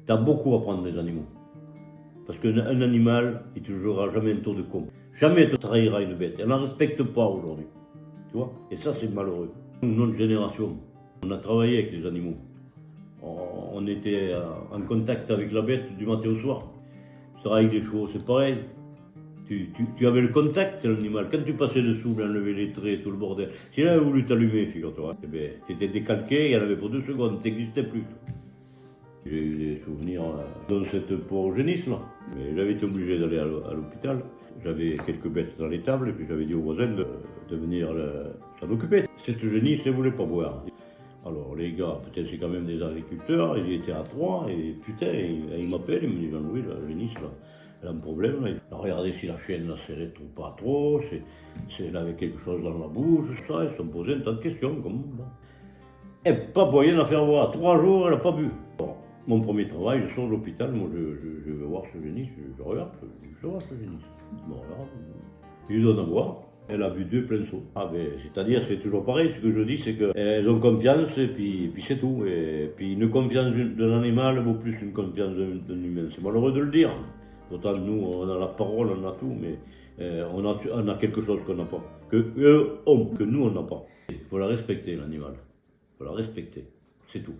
Tu as beaucoup à apprendre des animaux. Parce qu'un animal, il te jouera jamais un tour de con. Jamais il te trahira une bête. Elle n'en respecte pas aujourd'hui. Tu vois? Et ça, c'est malheureux. Notre génération, on a travaillé avec les animaux. On était en contact avec la bête du matin au soir. Tu travailles avec des chevaux, c'est pareil. Tu avais le contact, l'animal. Quand tu passais dessous, l'enlever les traits, tout le bordel. S'il avait voulu t'allumer, figure-toi, eh bien, tu étais décalqué, il y en avait pour 2 secondes, tu n'existais plus. J'ai eu des souvenirs dans cette pauvre génisse là. Mais j'avais été obligé d'aller à l'hôpital. J'avais quelques bêtes dans l'étable et puis j'avais dit aux voisins de venir s'en occuper. Cette génisse ne voulait pas boire. Alors les gars, peut-être c'est quand même des agriculteurs, ils étaient à 3 et putain, ils m'appellent, ils me disent Jean-Louis, la génisse là, elle a un problème. Là. Alors, regardez si la chienne la serrait trop pas trop, si elle avait quelque chose dans la bouche, ça, ils se sont posés un tas de questions. Comme, bon. Et pas moyen à faire voir. 3 jours, elle n'a pas bu. Bon, mon premier travail, je sors de l'hôpital, moi je vais voir ce génisse, je regarde, je vois ce génisse. Bon, regarde, je lui donne à boire. Elle a bu 2 pleins seaux. Ah ben, c'est-à-dire, c'est toujours pareil, ce que je dis, c'est qu'elles ont confiance et puis c'est tout. Et puis une confiance d'un animal vaut plus qu'une confiance d'un humain. C'est malheureux de le dire. Pourtant, nous, on a la parole, on a tout, mais on a quelque chose qu'on n'a pas. Que eux ont, que nous, on n'a pas. Il faut la respecter, l'animal. Il faut la respecter. C'est tout.